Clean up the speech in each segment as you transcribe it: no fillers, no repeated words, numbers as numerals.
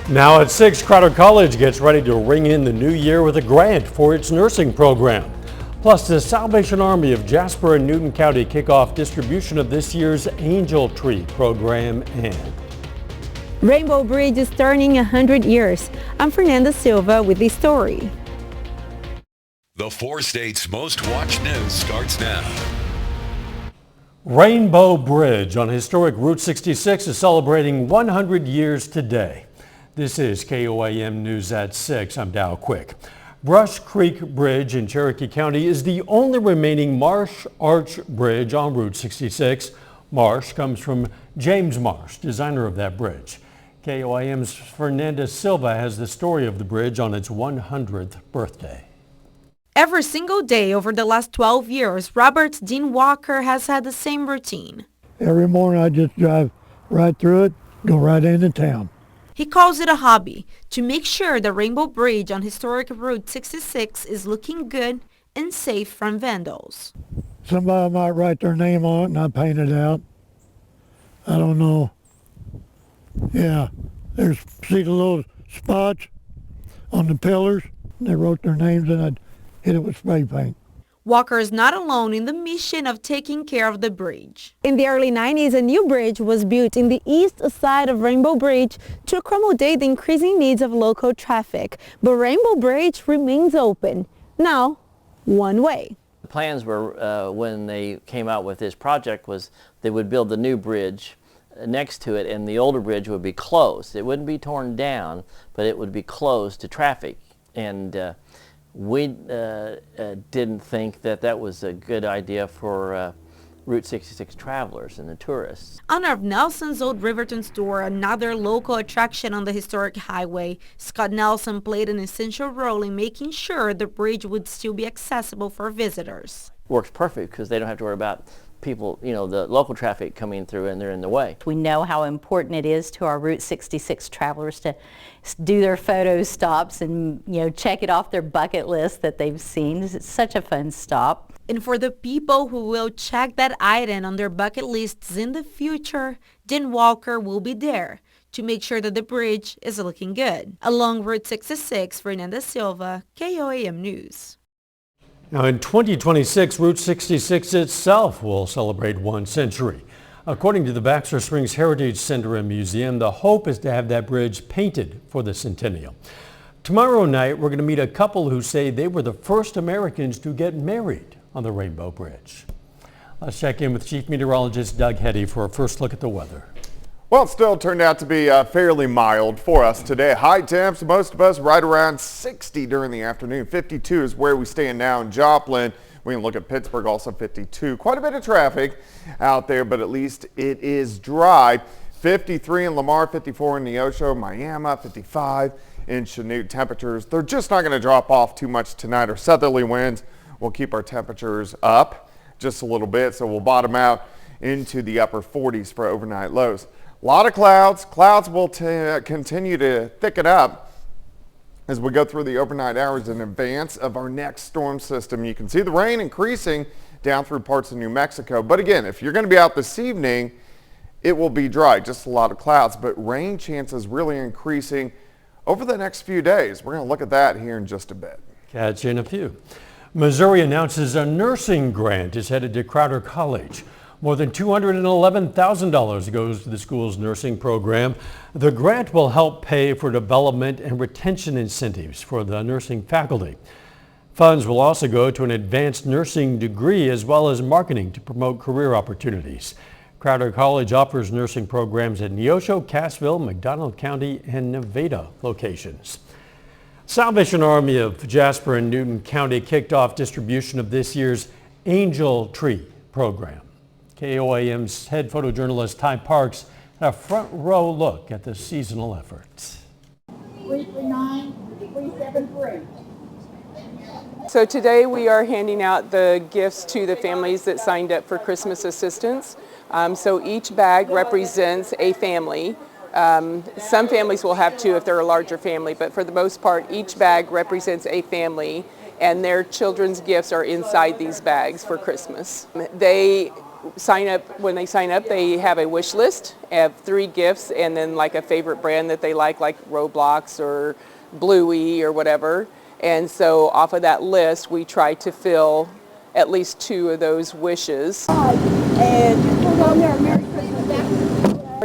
Now at 6, Crowder College gets ready to ring in the new year with a grant for its nursing program. Plus, the Salvation Army of Jasper and Newton County kick off distribution of this year's Angel Tree program. And Rainbow Bridge is turning 100 years. I'm Fernanda Silva with the story. The 4 states' most watched news starts now. Rainbow Bridge on historic Route 66 is celebrating 100 years today. This is KOAM News at 6. I'm Dow Quick. Brush Creek Bridge in Cherokee County is the only remaining marsh arch bridge on Route 66. Marsh comes from James Marsh, designer of that bridge. KOAM's Fernanda Silva has the story of the bridge on its 100th birthday. Every single day over the last 12 years, Robert Dean Walker has had the same routine. Every morning I just drive right through it, go right into town. He calls it a hobby to make sure the Rainbow Bridge on historic Route 66 is looking good and safe from vandals. Somebody might write their name on it and I paint it out. I don't know. Yeah, see the little spots on the pillars? They wrote their names and I'd hit it with spray paint. Walker is not alone in the mission of taking care of the bridge. In the early 90s, a new bridge was built in the east side of Rainbow Bridge to accommodate the increasing needs of local traffic. But Rainbow Bridge remains open, now one way. The plans were, when they came out with this project, was they would build the new bridge next to it and the older bridge would be closed. It wouldn't be torn down, but it would be closed to traffic. And we didn't think that that was a good idea for Route 66 travelers and the tourists. Owner of Nelson's Old Riverton store, another local attraction on the historic highway, Scott Nelson played an essential role in making sure the bridge would still be accessible for visitors. Works perfect because they don't have to worry about people, the local traffic coming through and they're in the way. We know how important it is to our Route 66 travelers to do their photo stops and, check it off their bucket list that they've seen. It's such a fun stop. And for the people who will check that item on their bucket lists in the future, Dean Walker will be there to make sure that the bridge is looking good. Along Route 66, Fernanda Silva, KOAM News. Now in 2026, Route 66 itself will celebrate 1 century. According to the Baxter Springs Heritage Center and Museum, the hope is to have that bridge painted for the centennial. Tomorrow night, we're going to meet a couple who say they were the first Americans to get married on the Rainbow Bridge. Let's check in with Chief Meteorologist Doug Heddy for a first look at the weather. Well, it still turned out to be fairly mild for us today. High temps, most of us right around 60 during the afternoon. 52 is where we stand now in Joplin. We can look at Pittsburgh, also 52. Quite a bit of traffic out there, but at least it is dry. 53 in Lamar, 54 in Neosho, Miami, 55 in Chanute. Temperatures, they're just not going to drop off too much tonight. Our southerly winds will keep our temperatures up just a little bit, so we'll bottom out into the upper 40s for overnight lows. A lot of clouds. Clouds will continue to thicken up as we go through the overnight hours in advance of our next storm system. You can see the rain increasing down through parts of New Mexico. But again, if you're going to be out this evening, it will be dry, just a lot of clouds, but rain chances really increasing over the next few days. We're going to look at that here in just a bit. Catch you in a few. Missouri announces a nursing grant is headed to Crowder College. More than $211,000 goes to the school's nursing program. The grant will help pay for development and retention incentives for the nursing faculty. Funds will also go to an advanced nursing degree as well as marketing to promote career opportunities. Crowder College offers nursing programs at Neosho, Cassville, McDonald County, and Nevada locations. Salvation Army of Jasper and Newton County kicked off distribution of this year's Angel Tree program. KOAM's head photojournalist Ty Parks had a front row look at the seasonal efforts. 339-373. So today we are handing out the gifts to the families that signed up for Christmas assistance. So each bag represents a family. Some families will have two if they're a larger family, but for the most part, each bag represents a family, and their children's gifts are inside these bags for Christmas. They when they sign up, they have a wish list of 3 gifts and then like a favorite brand that they like Roblox or Bluey or whatever. And so off of that list, we try to fill at least 2 of those wishes. Our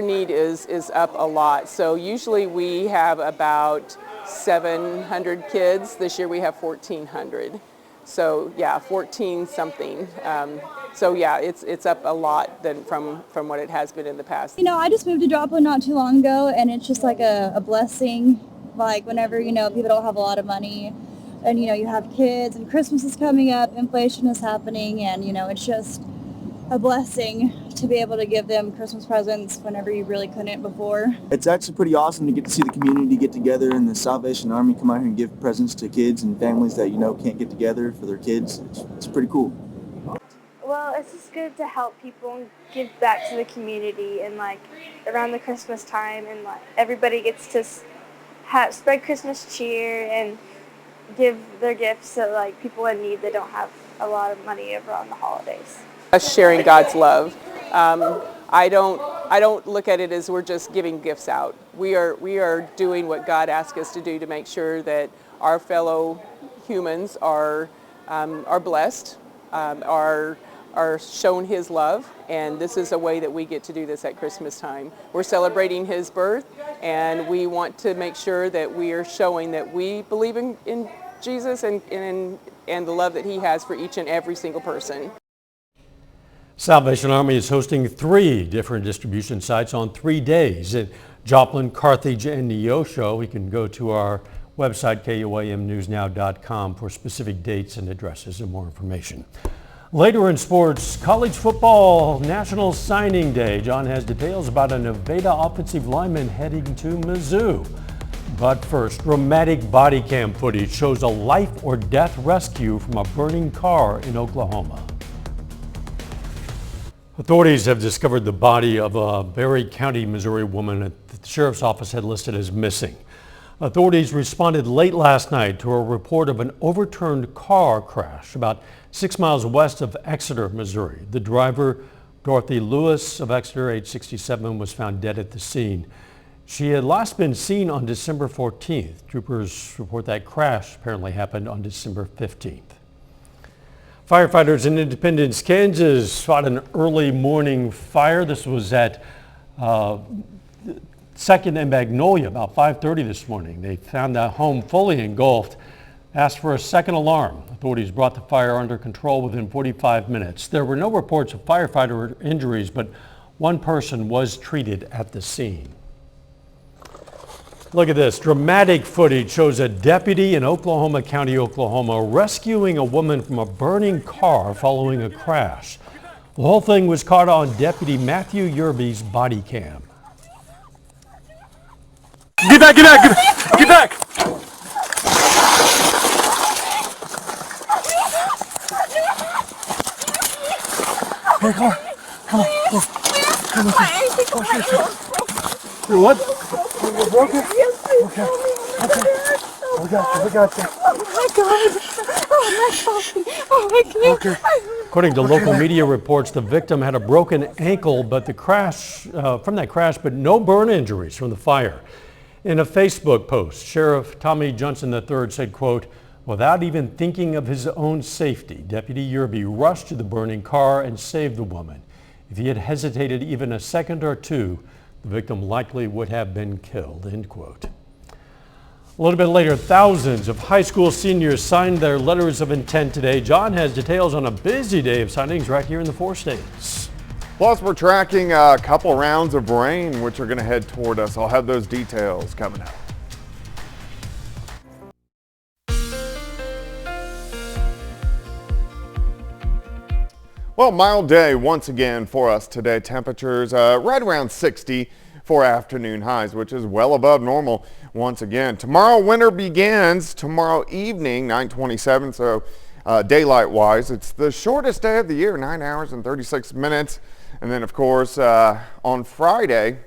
need is up a lot. So usually we have about 700 kids. This year we have 1,400. So yeah, 14 something. So yeah, it's up a lot from what it has been in the past. You know, I just moved to Joplin not too long ago, and it's just like a blessing. Like whenever, you know, people don't have a lot of money and, you know, you have kids and Christmas is coming up, inflation is happening, and, you know, it's just a blessing to be able to give them Christmas presents whenever you really couldn't before. It's actually pretty awesome to get to see the community get together and the Salvation Army come out here and give presents to kids and families that, you know, can't get together for their kids. It's pretty cool. Well, it's just good to help people and give back to the community, and like around the Christmas time, and like everybody gets to spread Christmas cheer and give their gifts to like people in need that don't have a lot of money around the holidays. Us sharing God's love. I don't look at it as we're just giving gifts out. We are doing what God asked us to do to make sure that our fellow humans are blessed, are shown His love, and this is a way that we get to do this at Christmas time. We're celebrating His birth, and we want to make sure that we are showing that we believe in Jesus and the love that He has for each and every single person. Salvation Army is hosting 3 different distribution sites on 3 days in Joplin, Carthage, and Neosho. You can go to our website, KOAMnewsnow.com, for specific dates and addresses and more information. Later in sports, college football National Signing Day. John has details about a Nevada offensive lineman heading to Mizzou. But first, dramatic body cam footage shows a life or death rescue from a burning car in Oklahoma. Authorities have discovered the body of a Berry County, Missouri woman that the sheriff's office had listed as missing. Authorities responded late last night to a report of an overturned car crash about 6 miles west of Exeter, Missouri. The driver, Dorothy Lewis of Exeter, age 67, was found dead at the scene. She had last been seen on December 14th. Troopers report that crash apparently happened on December 15th. Firefighters in Independence, Kansas fought an early morning fire. This was at 2nd and Magnolia about 5:30 this morning. They found the home fully engulfed, asked for a second alarm. Authorities brought the fire under control within 45 minutes. There were no reports of firefighter injuries, but one person was treated at the scene. Look at this. Dramatic footage shows a deputy in Oklahoma County, Oklahoma, rescuing a woman from a burning car following a crash. The whole thing was caught on Deputy Matthew Yerby's body cam. Get back, get back, get back, get back! Hey, come on, come on, go. Come on, you're what? You're broken? Okay, okay. We got you. Oh my God! Oh my God! Oh my God! Okay. According to local media reports, the victim had a broken ankle, but from that crash, but no burn injuries from the fire. In a Facebook post, Sheriff Tommy Johnson III said, quote, "Without even thinking of his own safety, Deputy Yerby rushed to the burning car and saved the woman. If he had hesitated even a second or two, the victim likely would have been killed," end quote. A little bit later, thousands of high school seniors signed their letters of intent today. John has details on a busy day of signings right here in the 4 states. Plus, we're tracking a couple rounds of rain, which are going to head toward us. I'll have those details coming up. Well, mild day once again for us today. Temperatures right around 60 for afternoon highs, which is well above normal once again. Tomorrow, winter begins tomorrow evening, 9:27, so daylight-wise, it's the shortest day of the year, 9 hours and 36 minutes. And then, of course, on Friday,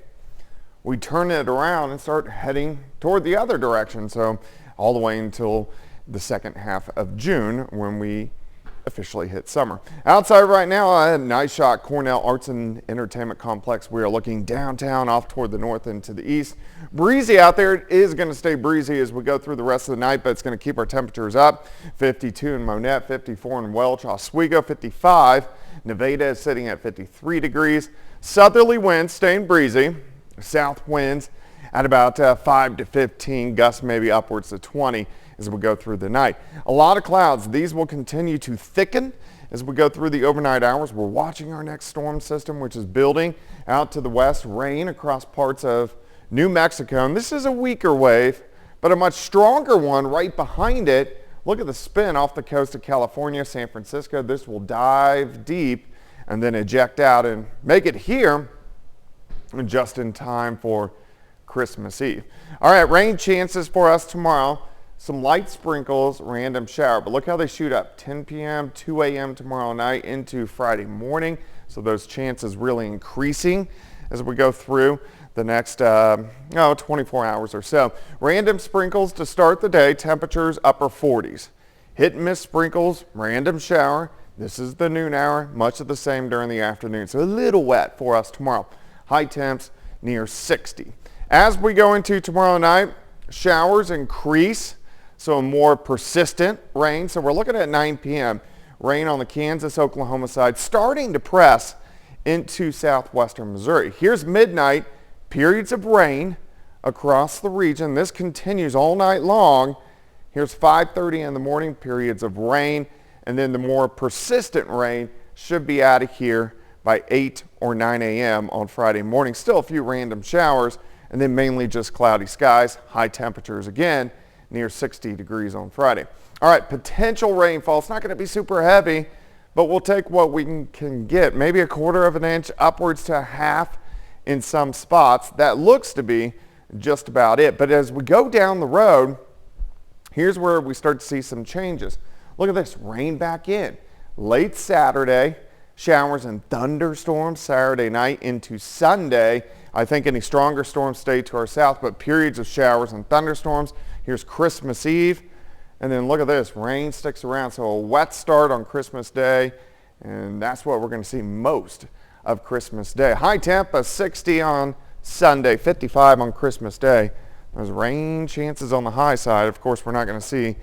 we turn it around and start heading toward the other direction. So all the way until the second half of June when we officially hit summer. Outside right now, a nice shot, Cornell Arts and Entertainment Complex. We are looking downtown off toward the north and to the east. Breezy out there. It is going to stay breezy as we go through the rest of the night, but it's going to keep our temperatures up. 52 in Monette, 54 in Welch, Oswego 55. Nevada is sitting at 53 degrees. Southerly winds staying breezy. South winds at about 5 to 15, gusts maybe upwards to 20 as we go through the night. A lot of clouds. These will continue to thicken as we go through the overnight hours. We're watching our next storm system, which is building out to the west. Rain across parts of New Mexico. And this is a weaker wave, but a much stronger one right behind it. Look at the spin off the coast of California, San Francisco. This will dive deep and then eject out and make it here just in time for Christmas Eve. All right, rain chances for us tomorrow. Some light sprinkles, random shower, but look how they shoot up. 10 p.m., 2 a.m. tomorrow night into Friday morning. So those chances really increasing as we go through the next 24 hours or so. Random sprinkles to start the day, temperatures upper 40s. Hit and miss sprinkles, random shower. This is the noon hour, much of the same during the afternoon. So a little wet for us tomorrow. High temps near 60. As we go into tomorrow night, showers increase. So more persistent rain. So we're looking at 9 p.m. Rain on the Kansas-Oklahoma side starting to press into southwestern Missouri. Here's midnight, periods of rain across the region. This continues all night long. Here's 5:30 in the morning, periods of rain. And then the more persistent rain should be out of here by 8 or 9 a.m. on Friday morning. Still a few random showers and then mainly just cloudy skies. High temperatures again near 60 degrees on Friday. All right, potential rainfall. It's not going to be super heavy, but we'll take what we can get. Maybe a quarter of an inch upwards to a half in some spots. That looks to be just about it. But as we go down the road, here's where we start to see some changes. Look at this, rain back in. Late Saturday, showers and thunderstorms Saturday night into Sunday. I think any stronger storms stay to our south, but periods of showers and thunderstorms. Here's Christmas Eve. And then look at this, rain sticks around. So a wet start on Christmas Day. And that's what we're going to see most of Christmas Day. High temp of 60 on Sunday, 55 on Christmas Day. There's rain chances on the high side. Of course, we're not going to see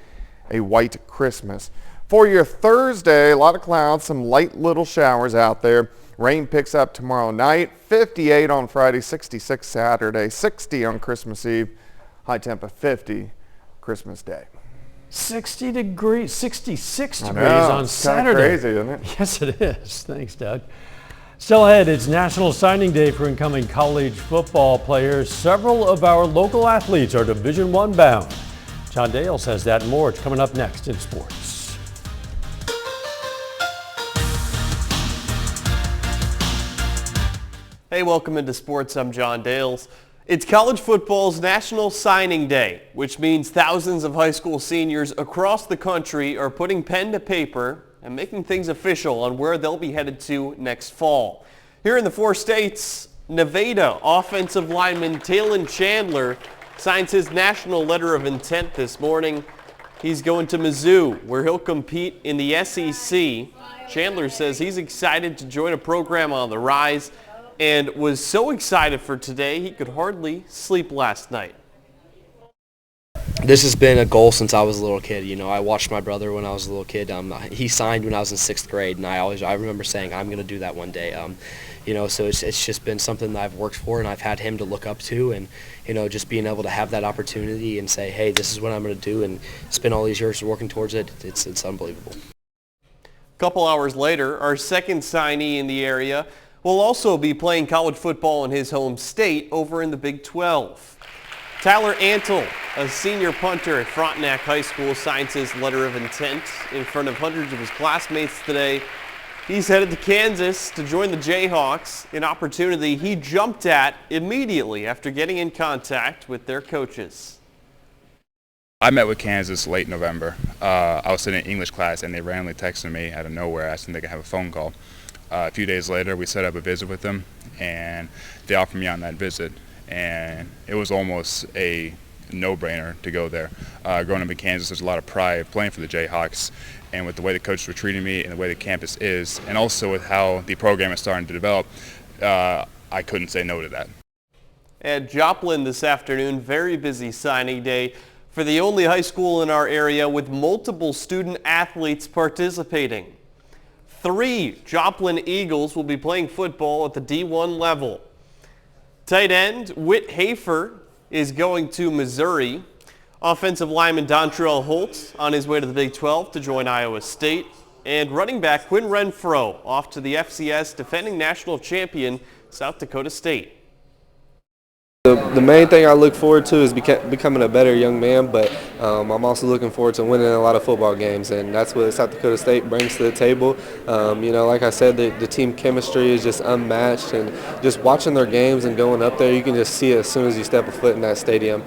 a white Christmas. For your Thursday, a lot of clouds, some light little showers out there. Rain picks up tomorrow night, 58 on Friday, 66 Saturday, 60 on Christmas Eve, high temp of 50 Christmas Day. 60 degrees, 66 degrees know, on it's Saturday. Crazy, isn't it? Yes, it is. Thanks, Doug. Still ahead, it's National Signing Day for incoming college football players. Several of our local athletes are Division I bound. John Dales has that and more. It's coming up next in sports. Hey, welcome into sports. I'm John Dales. It's college football's National Signing Day, which means thousands of high school seniors across the country are putting pen to paper and making things official on where they'll be headed to next fall. Here in the 4 states, Nevada offensive lineman Talon Chandler signs his national letter of intent this morning. He's going to Mizzou, where he'll compete in the SEC. Chandler says he's excited to join a program on the rise and was so excited for today he could hardly sleep last night. This has been a goal since I was a little kid. You know, I watched my brother when I was a little kid. He signed when I was in 6th grade, and I remember saying, I'm going to do that one day. You know, so it's just been something that I've worked for, and I've had him to look up to, and, you know, just being able to have that opportunity and say, hey, this is what I'm going to do, and spend all these years working towards it, it's unbelievable. A couple hours later, our second signee in the area will also be playing college football in his home state over in the Big 12. Tyler Antle, a senior punter at Frontenac High School, signs his letter of intent in front of hundreds of his classmates today. He's headed to Kansas to join the Jayhawks, an opportunity he jumped at immediately after getting in contact with their coaches. I met with Kansas late November. I was sitting in English class and they randomly texted me out of nowhere asking if they could have a phone call. A few days later, we set up a visit with them, and they offered me on that visit. And it was almost a no-brainer to go there. Growing up in Kansas, there's a lot of pride playing for the Jayhawks, and with the way the coaches were treating me and the way the campus is, and also with how the program is starting to develop, I couldn't say no to that. At Joplin this afternoon, very busy signing day for the only high school in our area with multiple student athletes participating. 3 Joplin Eagles will be playing football at the D1 level. Tight end Whit Hafer is going to Missouri. Offensive lineman Dontrell Holt on his way to the Big 12 to join Iowa State. And running back Quinn Renfro off to the FCS defending national champion South Dakota State. The main thing I look forward to is becoming a better young man, but I'm also looking forward to winning a lot of football games, and that's what South Dakota State brings to the table. Like I said, the team chemistry is just unmatched, and just watching their games and going up there, you can just see it as soon as you step a foot in that stadium.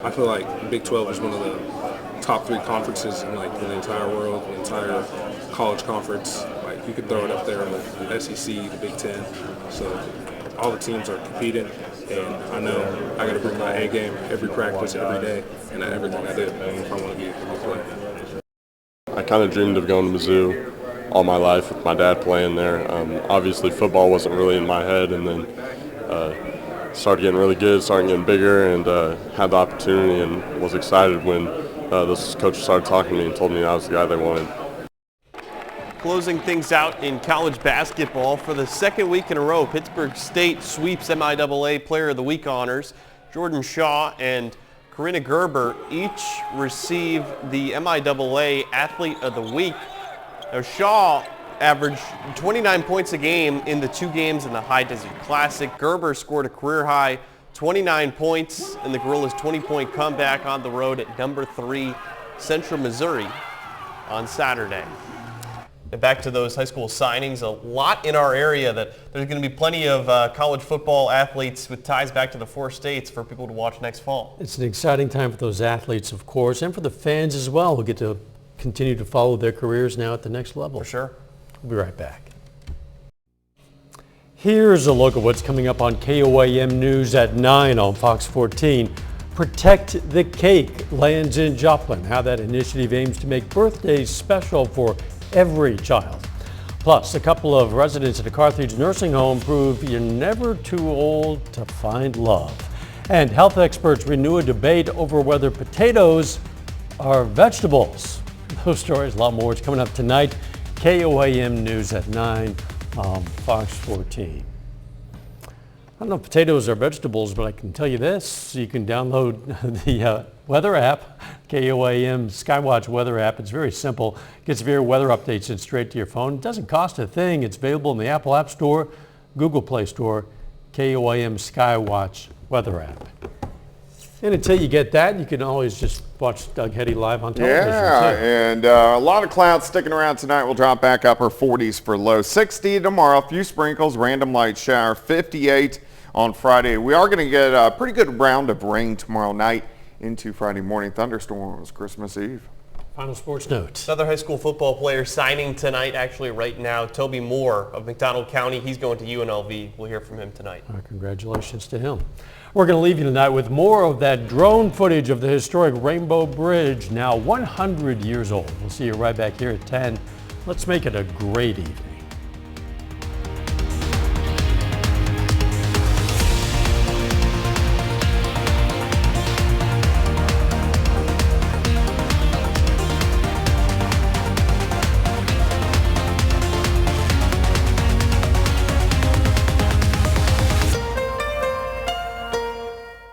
I feel like Big 12 is one of the top 3 conferences in the entire world, the entire college conference. Like, you could throw it up there with the SEC, the Big 10. So all the teams are competing. And I know I got to bring my A game every practice, every day, and everything I do if I want to be a good player. I kind of dreamed of going to Mizzou all my life with my dad playing there. Obviously, football wasn't really in my head, and then started getting really good, started getting bigger, and had the opportunity and was excited when this coach started talking to me and told me I was the guy they wanted. Closing things out in college basketball for the second week in a row, Pittsburgh State sweeps MIAA Player of the Week honors. Jordan Shaw and Corinna Gerber each receive the MIAA Athlete of the Week. Now, Shaw averaged 29 points a game in the 2 games in the High Desert Classic. Gerber scored a career-high 29 points in the Gorillas' 20-point comeback on the road at number 3 Central Missouri on Saturday. And back to those high school signings, a lot in our area that there's going to be plenty of college football athletes with ties back to the 4 states for people to watch next fall. It's an exciting time for those athletes, of course, and for the fans as well, who get to continue to follow their careers now at the next level. For sure. We'll be right back. Here's a look at what's coming up on KOAM News at 9 on Fox 14. Protect the Cake lands in Joplin, how that initiative aims to make birthdays special for every child. Plus, a couple of residents at a Carthage nursing home prove you're never too old to find love. And health experts renew a debate over whether potatoes are vegetables. Those stories, a lot more, is coming up tonight. KOAM News at 9 on Fox 14. I don't know if potatoes are vegetables, but I can tell you this. You can download the weather app, KOAM Skywatch weather app. It's very simple. Gets severe weather updates sent straight to your phone. It doesn't cost a thing. It's available in the Apple App Store, Google Play Store, KOAM Skywatch weather app. And until you get that, you can always just watch Doug Heddy live on television. Yeah, and a lot of clouds sticking around tonight. We'll drop back upper 40s for low. 60 tomorrow, a few sprinkles, random light shower, 58 on Friday. We are going to get a pretty good round of rain tomorrow night into Friday morning. Thunderstorms Christmas Eve. Final sports notes. Another high school football player signing tonight, actually right now, Toby Moore of McDonald County. He's going to UNLV. We'll hear from him tonight. Congratulations to him. We're going to leave you tonight with more of that drone footage of the historic Rainbow Bridge, now 100 years old. We'll see you right back here at 10. Let's make it a great evening.